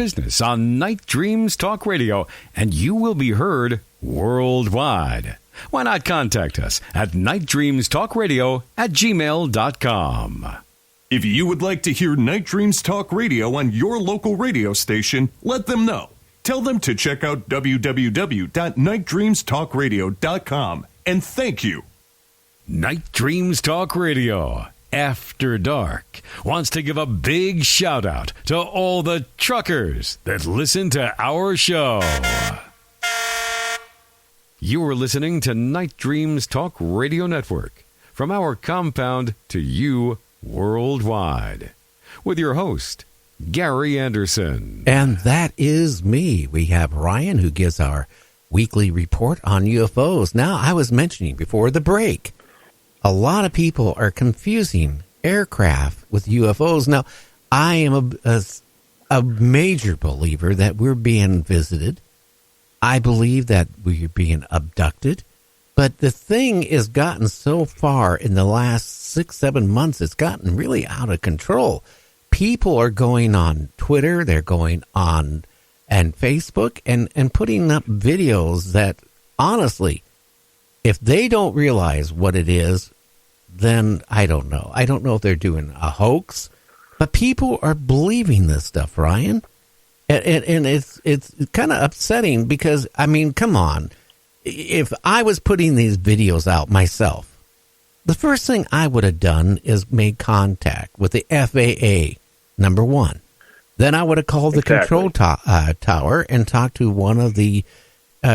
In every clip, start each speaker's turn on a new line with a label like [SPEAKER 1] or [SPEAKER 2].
[SPEAKER 1] business on Night Dreams Talk Radio, and you will be heard worldwide. Why not contact us at nightdreamstalkradio@gmail.com.
[SPEAKER 2] If you would like to hear Night Dreams Talk Radio on your local radio station, let them know. Tell them to check out www.nightdreamstalkradio.com, and thank you.
[SPEAKER 1] Night Dreams Talk Radio, After Dark, wants to give a big shout out to all the truckers that listen to our show. You are listening to Night Dreams Talk Radio Network, from our compound to you worldwide, with your host, Gary Anderson.
[SPEAKER 3] And that is me. We have Ryan, who gives our weekly report on UFOs. Now, I was mentioning before the break, a lot of people are confusing aircraft with UFOs. Now, I am a major believer that we're being visited. I believe that we're being abducted. But the thing has gotten so far in the last 6-7 months, it's gotten really out of control. People are going on Twitter, they're going on and Facebook and putting up videos that, honestly, if they don't realize what it is, then I don't know. I don't know if they're doing a hoax, but people are believing this stuff, Ryan. And it's kind of upsetting because, I mean, come on. If I was putting these videos out myself, the first thing I would have done is made contact with the FAA, number one. Then I would have called the control tower and talked to one of the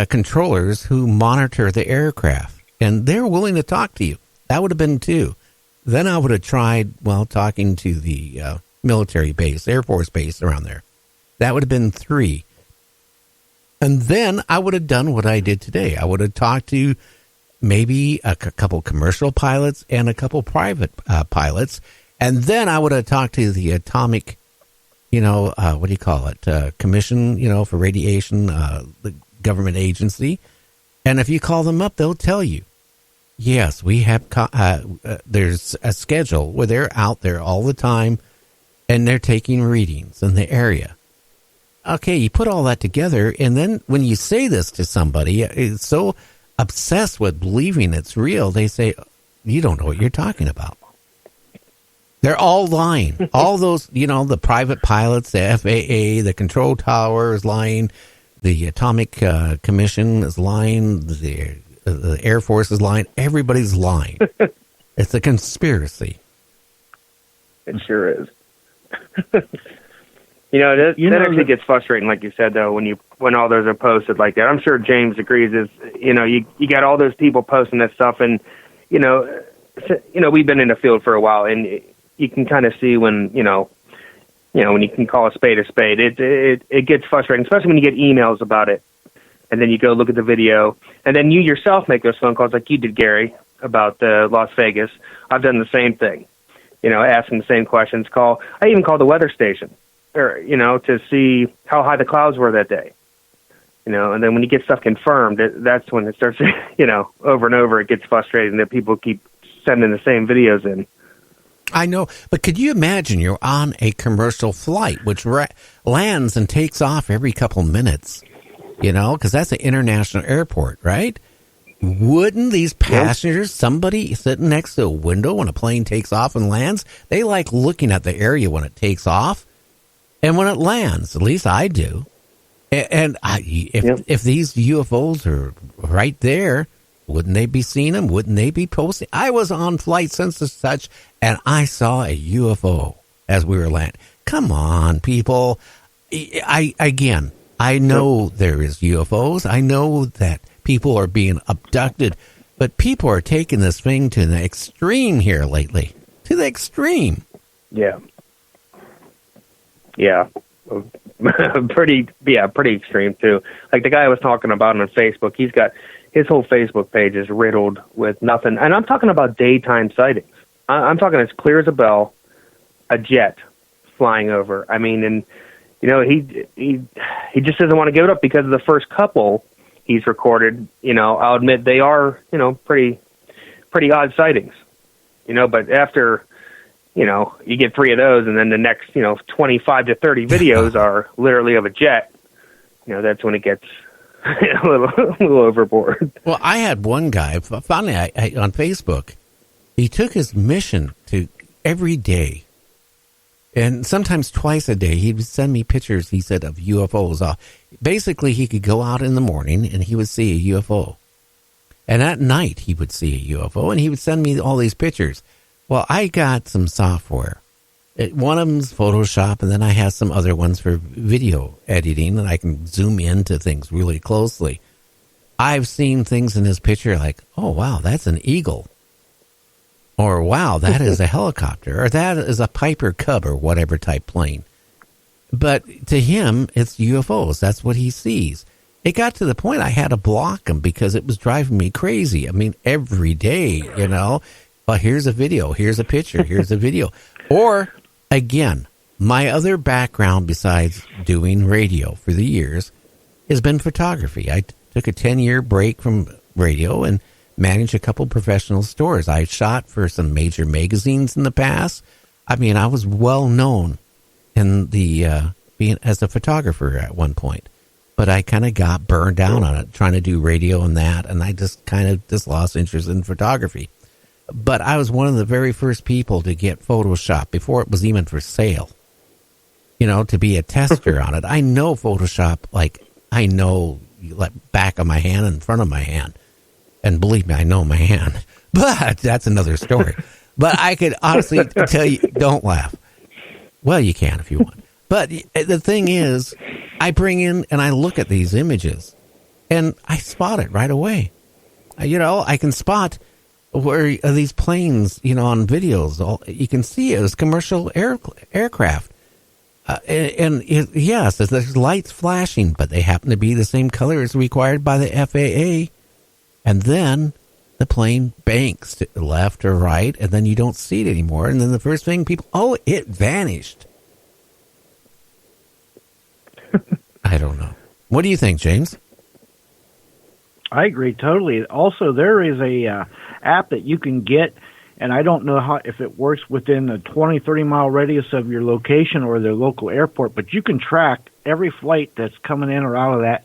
[SPEAKER 3] controllers who monitor the aircraft. And they're willing to talk to you. That would have been 2. Then I would have tried, talking to the military base, Air Force base around there. That would have been 3. And then I would have done what I did today. I would have talked to maybe a couple commercial pilots and a couple private pilots. And then I would have talked to the atomic, what do you call it? Commission, for radiation, the government agency. And if you call them up, they'll tell you, yes, we have, there's a schedule where they're out there all the time and they're taking readings in the area. Okay, you put all that together, and then when you say this to somebody, it's so obsessed with believing it's real, they say, you don't know what you're talking about. They're all lying. All those, the private pilots, the FAA, the control tower is lying, the Atomic Commission is lying, the Air Force is lying, everybody's lying. It's a conspiracy.
[SPEAKER 4] It sure is. That actually gets frustrating, like you said, though, when all those are posted like that. I'm sure James agrees. You got all those people posting that stuff, and we've been in the field for a while, and you can kind of see when when you can call a spade. It gets frustrating, especially when you get emails about it, and then you go look at the video, and then you yourself make those phone calls like you did, Gary, about Las Vegas. I've done the same thing, asking the same questions. I even called the weather station. Or, to see how high the clouds were that day. And then when you get stuff confirmed, that's when it starts, over and over, it gets frustrating that people keep sending the same videos in.
[SPEAKER 3] I know, but could you imagine you're on a commercial flight, which lands and takes off every couple minutes, because that's an international airport, right? Wouldn't these passengers, somebody sitting next to a window when a plane takes off and lands, they like looking at the area when it takes off? And when it lands, at least I do. And if these UFOs are right there, wouldn't they be seeing them? Wouldn't they be posting? I was on flight since and such, and I saw a UFO as we were landing. Come on, people. I know there is UFOs. I know that people are being abducted, but people are taking this thing to the extreme here lately. To the extreme.
[SPEAKER 4] Yeah. Yeah, pretty extreme too. Like the guy I was talking about on Facebook, he's got his whole Facebook page is riddled with nothing. And I'm talking about daytime sightings. I'm talking as clear as a bell, a jet flying over. I mean, and he just doesn't want to give it up because of the first couple he's recorded. I'll admit they are pretty odd sightings. But after you know, you get 3 of those, and then the next, you know, 25 to 30 videos are literally of a jet. You know, that's when it gets a little overboard.
[SPEAKER 3] Well, I had one guy, finally, I on Facebook, he took his mission to every day, and sometimes twice a day, he would send me pictures, he said, of UFOs. Basically, he could go out in the morning, and he would see a UFO. And at night, he would see a UFO, and he would send me all these pictures. Well, I got some software. One of them's Photoshop, and then I have some other ones for video editing, and I can zoom into things really closely. I've seen things in his picture like, oh, wow, that's an eagle. Or, wow, that is a helicopter. Or that is a Piper Cub or whatever type plane. But to him, it's UFOs. That's what he sees. It got to the point I had to block him because it was driving me crazy. I mean, every day, you know, well, here's a video, here's a picture, here's a video. Or, again, my other background besides doing radio for the years has been photography. I took a 10-year break from radio and managed a couple professional stores. I shot for some major magazines in the past. I mean, I was well known in the being as a photographer at one point. But I kind of got burned down on it, trying to do radio and that, and I just kind of just lost interest in photography. But I was one of the very first people to get Photoshop before it was even for sale, you know, to be a tester on it. I know Photoshop, like I know back of my hand and front of my hand. And believe me, I know my hand. But that's another story. But I could honestly tell you, don't laugh. Well, you can if you want. But the thing is, I bring in and I look at these images and I spot it right away. You know, I can spot where these planes, you know, on videos, you can see it as commercial aircraft. Yes, there's lights flashing, but they happen to be the same color as required by the FAA. And then the plane banks to the left or right, and then you don't see it anymore. And then the first thing it vanished. I don't know. What do you think, James?
[SPEAKER 5] I agree totally. Also, there is a app that you can get, and I don't know if it works within a 20, 30-mile radius of your location or the local airport, but you can track every flight that's coming in or out of that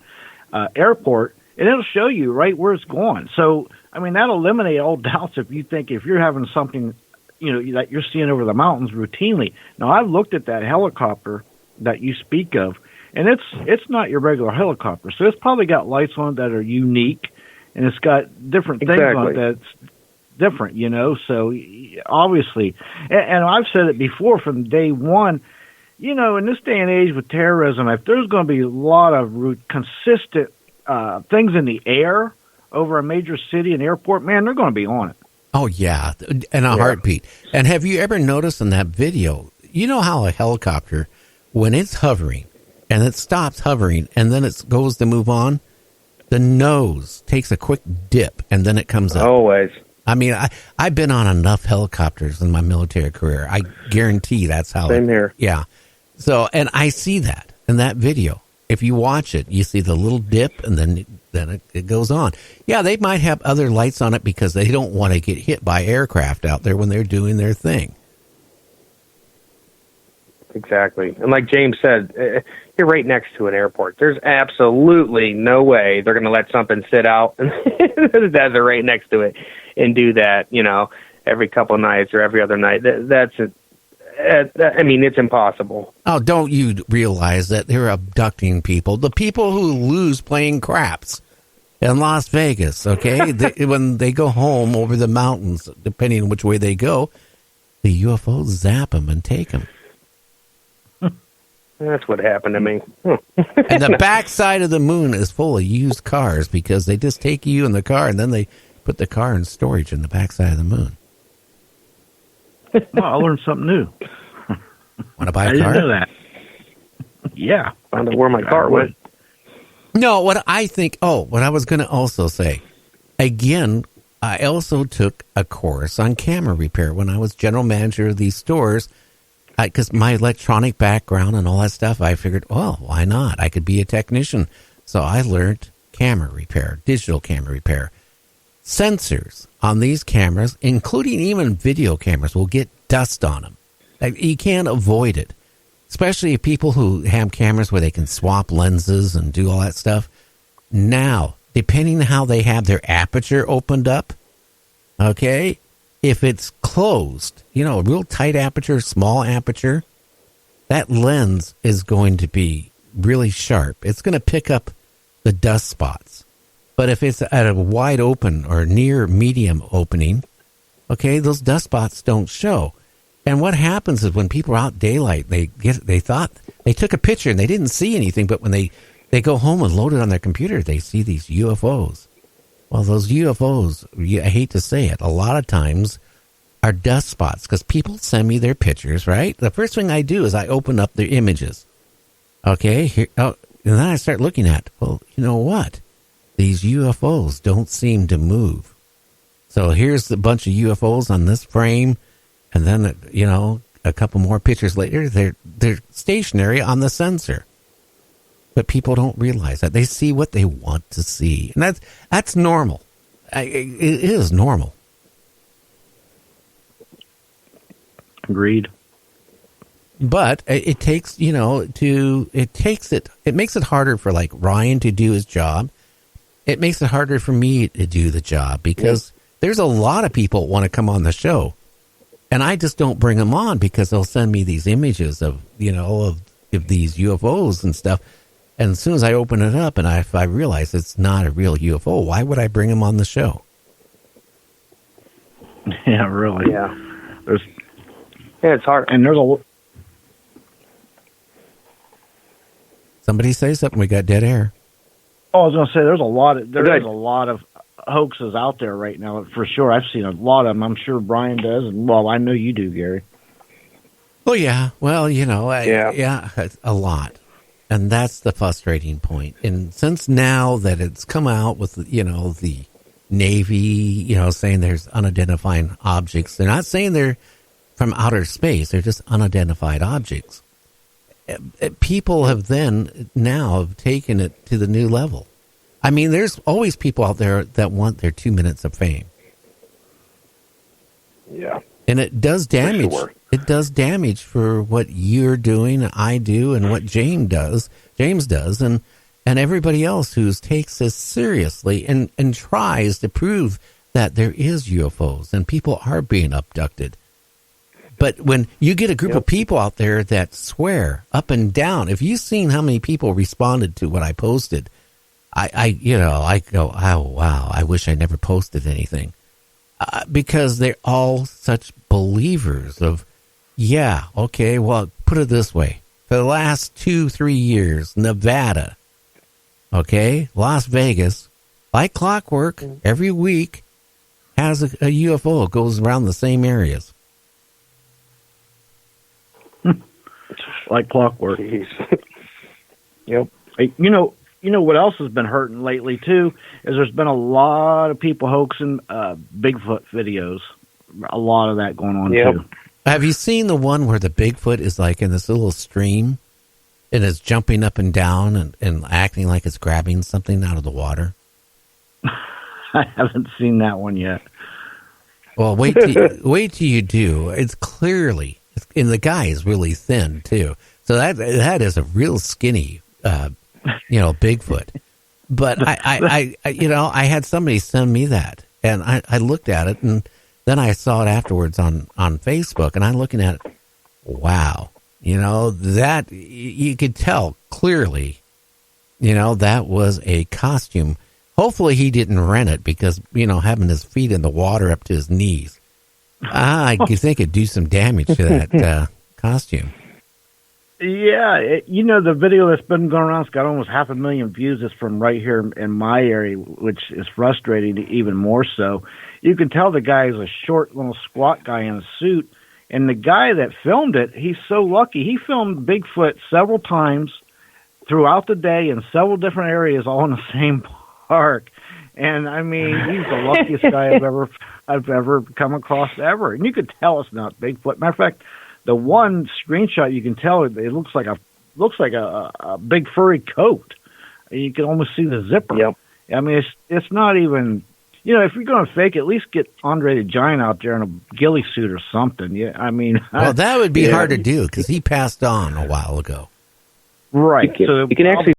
[SPEAKER 5] airport, and it'll show you right where it's going. So, I mean, that'll eliminate all doubts if you're having something, you know, that you're seeing over the mountains routinely. Now, I've looked at that helicopter that you speak of, and it's not your regular helicopter. So it's probably got lights on it that are unique, and it's got different things on it that's different, you know. So obviously, and I've said it before from day one, you know, in this day and age with terrorism, if there's going to be a lot of consistent things in the air over a major city and airport, man, they're going to be on it.
[SPEAKER 3] Oh, yeah, and a heartbeat. And have you ever noticed in that video, you know how a helicopter, when it's hovering, and it stops hovering, and then it goes to move on, the nose takes a quick dip, and then it comes up.
[SPEAKER 4] Always.
[SPEAKER 3] I mean, I've been on enough helicopters in my military career. I guarantee that's how.
[SPEAKER 4] Same here.
[SPEAKER 3] Yeah. So, and I see that in that video. If you watch it, you see the little dip, and then it goes on. Yeah, they might have other lights on it because they don't want to get hit by aircraft out there when they're doing their thing.
[SPEAKER 4] Exactly. And like James said, you're right next to an airport. There's absolutely no way they're going to let something sit out in the desert right next to it and do that, you know, every couple of nights or every other night. I mean, it's impossible.
[SPEAKER 3] Oh, don't you realize that they're abducting people? The people who lose playing craps in Las Vegas, okay? When they go home over the mountains, depending on which way they go, the UFOs zap them and take them.
[SPEAKER 4] That's what happened to me.
[SPEAKER 3] And the backside of the moon is full of used cars because they just take you in the car and then they put the car in storage in the backside of the moon.
[SPEAKER 5] Well, I learned something new.
[SPEAKER 3] Want to buy a car?
[SPEAKER 5] I didn't know that. Yeah.
[SPEAKER 4] Found out where my car went.
[SPEAKER 3] No, what I was going to also say, again, I also took a course on camera repair when I was general manager of these stores. Because my electronic background and all that stuff, I figured, well, why not? I could be a technician. So I learned camera repair, digital camera repair. Sensors on these cameras, including even video cameras, will get dust on them. Like, you can't avoid it, especially people who have cameras where they can swap lenses and do all that stuff. Now, depending on how they have their aperture opened up, okay, if it's closed, a real tight aperture, small aperture, that lens is going to be really sharp. It's going to pick up the dust spots. But if it's at a wide open or near medium opening, okay, those dust spots don't show. And what happens is when people are out daylight, they thought they took a picture and they didn't see anything, but when they go home and load it on their computer, they see these UFOs. Well, those UFOs, I hate to say it, a lot of times are dust spots, because people send me their pictures, right? The first thing I do is I open up their images. Okay, and then I start looking at, well, you know what? These UFOs don't seem to move. So here's a bunch of UFOs on this frame, and then, a couple more pictures later, they're stationary on the sensor. But people don't realize that. They see what they want to see. And that's normal. It is normal.
[SPEAKER 5] Agreed.
[SPEAKER 3] But it takes, it makes it harder for like Ryan to do his job. It makes it harder for me to do the job because there's a lot of people want to come on the show. And I just don't bring them on because they'll send me these images of these UFOs and stuff. And as soon as I open it up and if I realize it's not a real UFO, why would I bring them on the show?
[SPEAKER 5] Yeah, really.
[SPEAKER 4] Yeah.
[SPEAKER 5] It's hard. And there's
[SPEAKER 3] Somebody say something. We got dead air.
[SPEAKER 5] I was going to say there's a lot of hoaxes out there right now for sure. I've seen a lot of them. I'm sure Brian does, and I know you do, Gary.
[SPEAKER 3] Oh yeah. Well, yeah, a lot, and that's the frustrating point. And since now that it's come out with the Navy, saying there's unidentified objects, they're not saying they're from outer space. They're just unidentified objects. People have now taken it to the new level. I mean, there's always people out there that want their 2 minutes of fame.
[SPEAKER 4] Yeah.
[SPEAKER 3] And it does damage.
[SPEAKER 4] Sure.
[SPEAKER 3] It does damage for what you're doing, I do, and what James does, and everybody else who takes this seriously and tries to prove that there is UFOs and people are being abducted. But when you get a group of people out there that swear up and down, if you've seen how many people responded to what I posted, I go, oh, wow, I wish I never posted anything. Because they're all such believers of, yeah, okay, well, put it this way. For the last 2-3 years, Nevada, okay, Las Vegas, like clockwork, every week has a UFO. It goes around the same areas.
[SPEAKER 5] Like clockwork.
[SPEAKER 4] Yep.
[SPEAKER 5] You know what else has been hurting lately too is there's been a lot of people hoaxing Bigfoot videos. A lot of that going on too.
[SPEAKER 3] Have you seen the one where the Bigfoot is like in this little stream and is jumping up and down and acting like it's grabbing something out of the water?
[SPEAKER 5] I haven't seen that one yet.
[SPEAKER 3] Well, wait till you do. It's clearly, and the guy is really thin too. So that is a real skinny, Bigfoot. But I had somebody send me that, and I looked at it, and then I saw it afterwards on Facebook, and I'm looking at it. Wow, that you could tell clearly, that was a costume. Hopefully he didn't rent it because, having his feet in the water up to his knees, I could think it'd do some damage to that costume.
[SPEAKER 5] Yeah, the video that's been going around, it's got almost 500,000 views. It's from right here in my area, which is frustrating even more so. You can tell the guy is a short, little squat guy in a suit, and the guy that filmed it, he's so lucky. He filmed Bigfoot several times throughout the day in several different areas, all in the same park. And I mean, he's the luckiest guy I've ever come across ever. And you could tell it's not Bigfoot. Matter of fact, the one screenshot you can tell it looks like a big furry coat. You can almost see the zipper.
[SPEAKER 4] Yep.
[SPEAKER 5] I mean, it's not even. if you're going to fake, at least get Andre the Giant out there in a ghillie suit or something. Yeah, I mean,
[SPEAKER 3] well, that would be hard to do because he passed on a while ago.
[SPEAKER 5] Right.
[SPEAKER 4] You can actually